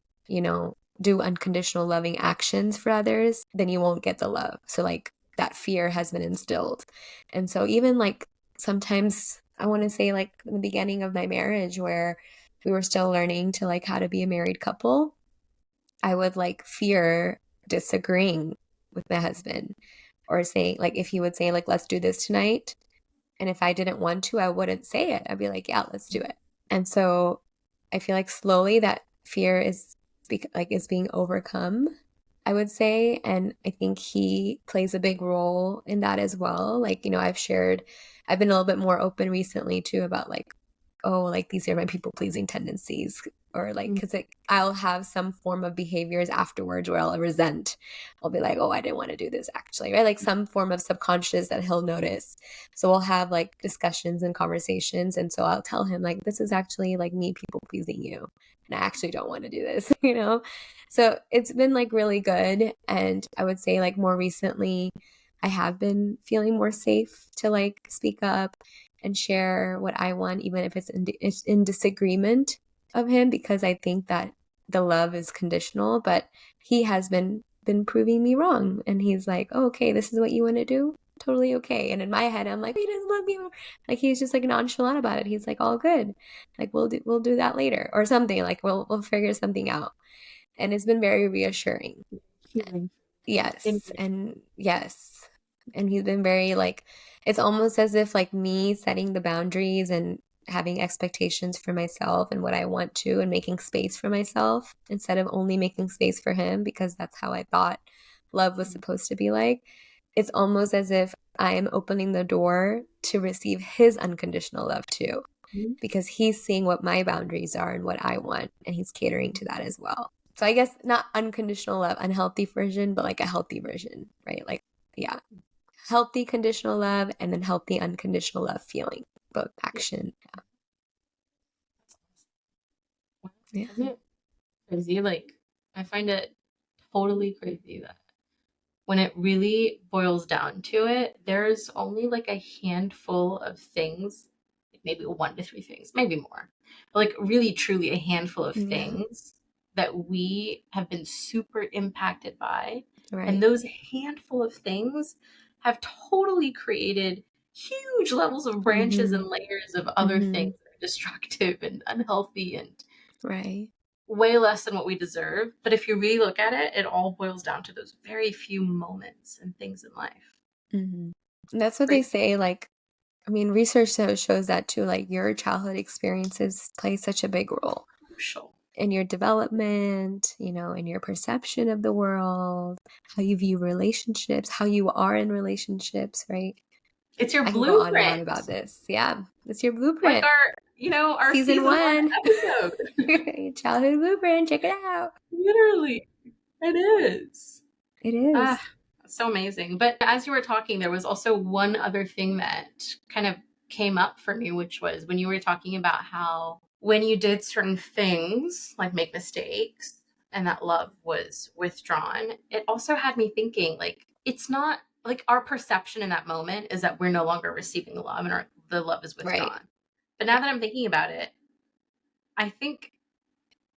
do unconditional loving actions for others, then you won't get the love. So like that fear has been instilled. And so even like sometimes I want to say like in the beginning of my marriage, where we were still learning to like how to be a married couple, I would like fear disagreeing with my husband, or saying like if he would say like let's do this tonight, and if I didn't want to, I wouldn't say it. I'd be like, yeah, let's do it. And so I feel like slowly that fear is being overcome, I would say. And I think he plays a big role in that as well. Like, I've been a little bit more open recently too about like, oh, like these are my people pleasing tendencies, or like, because I'll have some form of behaviors afterwards where I'll resent. I'll be like, oh, I didn't want to do this actually, right? Like some form of subconscious that he'll notice. So we'll have like discussions and conversations. And so I'll tell him, like, this is actually like me people pleasing you. And I actually don't want to do this, you know? So it's been like really good. And I would say, like, more recently, I have been feeling more safe to like speak up and share what I want, even if it's in disagreement of him, because I think that the love is conditional. But he has been proving me wrong, and he's like, oh, okay, this is what you want to do, totally okay. And in my head I'm like, he doesn't love me, like he's just like nonchalant about it. He's like, all good, like we'll do that later or something, like we'll figure something out. And it's been very reassuring. Healing. Yes. And yes. And he's been very like, it's almost as if like me setting the boundaries and having expectations for myself and what I want to, and making space for myself instead of only making space for him, because that's how I thought love was supposed to be like. It's almost as if I am opening the door to receive his unconditional love too, because he's seeing what my boundaries are and what I want, and he's catering to that as well. So I guess not unconditional love, unhealthy version, but like a healthy version, right? Like, yeah, healthy conditional love, and then healthy unconditional love feeling, both action. Yeah. Isn't it crazy? Like, I find it totally crazy that when it really boils down to it, there's only like a handful of things, like maybe 1 to 3 things, maybe more, but like really truly a handful of things that we have been super impacted by. Right. And those handful of things have totally created huge levels of branches and layers of other things that are destructive and unhealthy and right, way less than what we deserve. But if you really look at it, it all boils down to those very few moments and things in life. And that's what they say. Like, I mean, research shows that too. Like, your childhood experiences play such a big role Crucial in your development, in your perception of the world, how you view relationships, how you are in relationships, right? It's your I can blueprint. go on and on about this. Yeah, it's your blueprint. Like our season 1 episode. Childhood blueprint. Check it out. Literally, it is. It is. So amazing. But as you were talking, there was also one other thing that kind of came up for me, which was when you were talking about how when you did certain things, like make mistakes, and that love was withdrawn, it also had me thinking, like, it's not like our perception in that moment is that we're no longer receiving the love and the love is withdrawn. Right. But now that I'm thinking about it, I think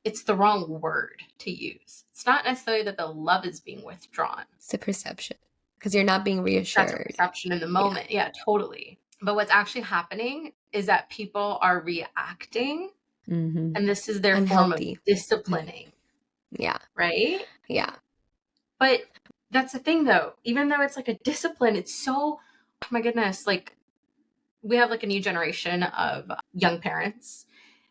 it's the wrong word to use. It's not necessarily that the love is being withdrawn. It's a perception, because you're not being reassured. That's a perception in the moment. Yeah, totally. But what's actually happening is that people are reacting, and this is their unhealthy form of disciplining. Yeah. Right? Yeah. But that's the thing, though. Even though it's like a discipline, it's so, oh my goodness, like we have like a new generation of young parents.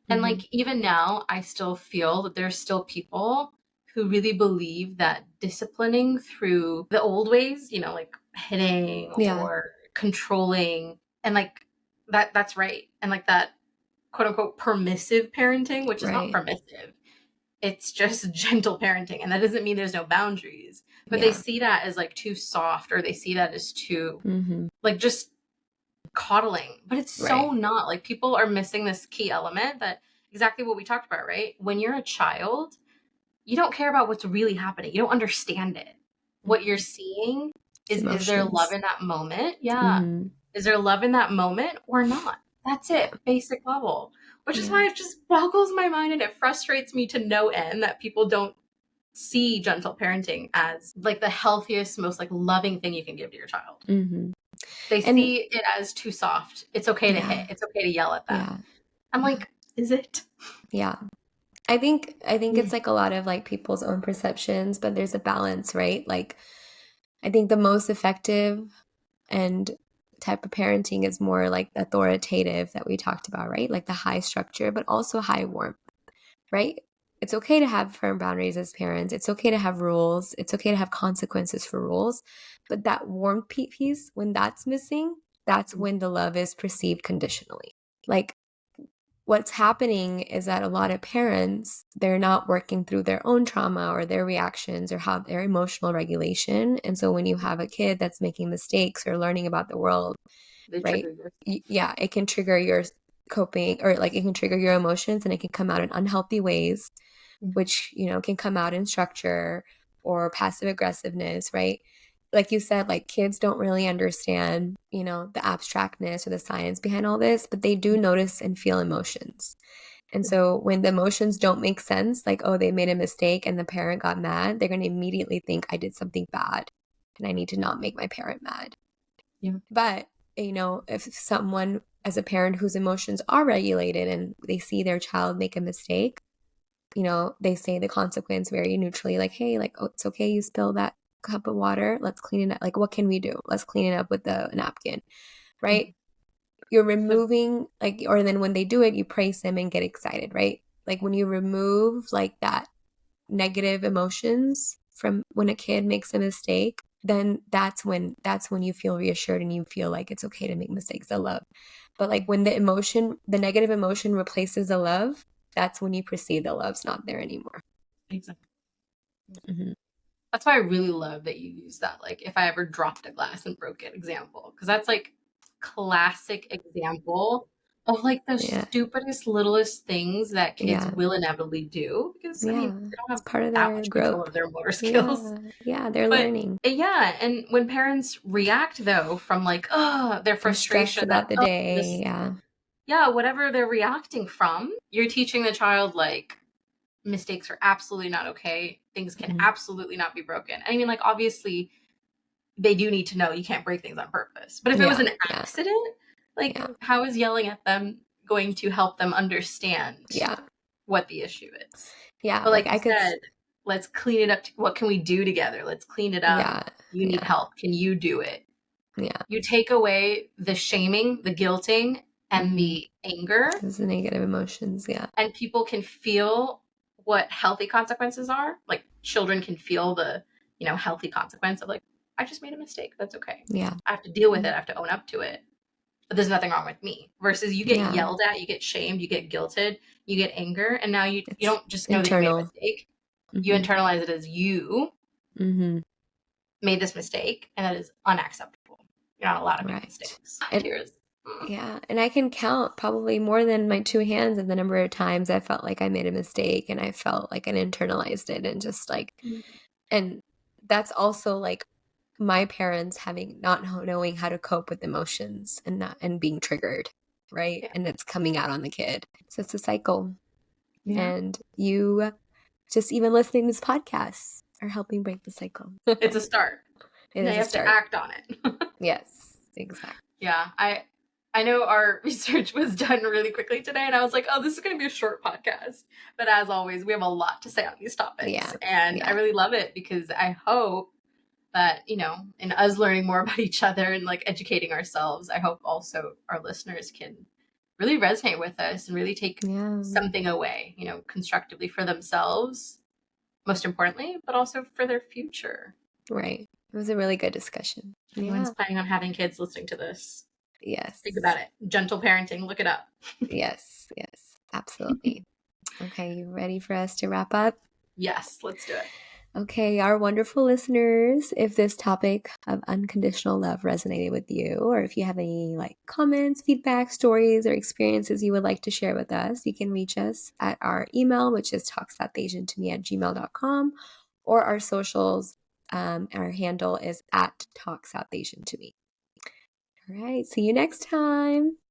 And like even now, I still feel that there's still people who really believe that disciplining through the old ways, you know, like hitting Yeah. or controlling, and like that's right. And like that quote unquote permissive parenting, which is not Right. permissive. It's just gentle parenting. And that doesn't mean there's no boundaries. But they Yeah. see that as like too soft, or they see that as too Mm-hmm. like just coddling. But it's so Right. not. Like people are missing this key element, that exactly what we talked about, right? When you're a child, you don't care about what's really happening. You don't understand it. What you're seeing It's is there love emotions. in that moment? Yeah. Mm-hmm. Is there love in that moment or not? That's Yeah. it, basic level. Which is Yeah. why it just boggles my mind, and it frustrates me to no end that people don't see gentle parenting as like the healthiest, most like loving thing you can give to your child. Mm-hmm. They And see it as too soft. It's okay to yeah. hit. It's okay to yell at them. Yeah. I'm Yeah. like, is it? Yeah. I think it's like a lot of like people's own perceptions, but there's a balance, right? Like I think the most effective and type of parenting is more like authoritative that we talked about, right? Like the high structure, but also high warmth, right? It's okay to have firm boundaries as parents. It's okay to have rules. It's okay to have consequences for rules. But that warmth piece, when that's missing, that's when the love is perceived conditionally. Like what's happening is that a lot of parents, they're not working through their own trauma or their reactions or how their emotional regulation. And so when you have a kid that's making mistakes or learning about the world, They right? trigger yours. Yeah, it can trigger your coping, or like it can trigger your emotions, and it can come out in unhealthy ways, which, can come out in structure or passive aggressiveness, right? Like you said, like kids don't really understand, the abstractness or the science behind all this, but they do notice and feel emotions. And so when the emotions don't make sense, like, oh, they made a mistake and the parent got mad, they're going to immediately think I did something bad and I need to not make my parent mad. Yeah. But, if someone as a parent whose emotions are regulated and they see their child make a mistake, they say the consequence very neutrally, like, hey, like, oh, it's okay, you spill that cup of water. Let's clean it up. Like, what can we do? Let's clean it up with the napkin, right? You're removing, like, or then when they do it, you praise them and get excited, right? Like when you remove like that negative emotions from when a kid makes a mistake, then that's when you feel reassured and you feel like it's okay to make mistakes. I love. But like when the negative emotion replaces the love, that's when you perceive the love's not there anymore. Exactly. Mm-hmm. That's why I really love that you use that, like, if I ever dropped a glass and broke it example, because that's like classic example of like the Yeah. stupidest, littlest things that kids Yeah. will inevitably do, because I mean, Yeah. they don't It's have part of that their much control growth. of their motor skills. Yeah. Yeah. They're But learning. yeah, and when parents react though from like, oh, their They're stressed frustration that, about the oh, day. this, Yeah. yeah, whatever they're reacting from, you're teaching the child like mistakes are absolutely not okay. Things can Mm-hmm. absolutely not be broken. I mean, like, obviously, they do need to know you can't break things on purpose. But if it was Yeah. an Yeah. accident, like, Yeah. how is yelling at them going to help them understand Yeah. what the issue is? Yeah. But Like like you I could, said, let's clean it up. What can we do together? Let's clean it up. yeah. You need Yeah. help. Can you do it? Yeah. You take away the shaming, the guilting, and Mm-hmm. the anger, Those are the negative emotions. Yeah. and people can feel what healthy consequences are. Like children can feel the, healthy consequence of like, I just made a mistake. That's okay. Yeah. I have to deal with it. I have to own up to it. But there's nothing wrong with me. Versus you get Yeah. yelled at, you get shamed, you get guilted, you get anger, and now you It's don't just know that you made a internal. mistake. You Mm-hmm. internalize it as you Mm-hmm. made this mistake, and that is unacceptable. You're not allowed to make Right. mistakes. And Tears. yeah, and I can count probably more than my two hands of the number of times I felt like I made a mistake and I felt like I internalized it and just like, and that's also like my parents having not knowing how to cope with emotions and not and being triggered, right? Yeah. And it's coming out on the kid. So it's a cycle. Yeah. And you just even listening to this podcast are helping break the cycle. It's a start. It Now is you a have to start. act on it. Yes, exactly. Yeah, I know our research was done really quickly today, and I was like, oh, this is going to be a short podcast. But as always, we have a lot to say on these topics. Yeah. And I Yeah. really love it because I hope that, in us learning more about each other and like educating ourselves, I hope also our listeners can really resonate with us and really take Yeah. something away, constructively for themselves, most importantly, but also for their future. Right. It was a really good discussion. If anyone's Yeah. planning on having kids listening to this, Yes. think about it. Gentle parenting, look it up. Yes. Yes. Absolutely. Okay, you ready for us to wrap up? Yes, let's do it. Okay, our wonderful listeners, if this topic of unconditional love resonated with you, or if you have any comments, feedback, stories, or experiences you would like to share with us, you can reach us at our email, which is talksouthasiantome@gmail.com, or our socials. Our handle is at talksouthasiantome. All right, see you next time.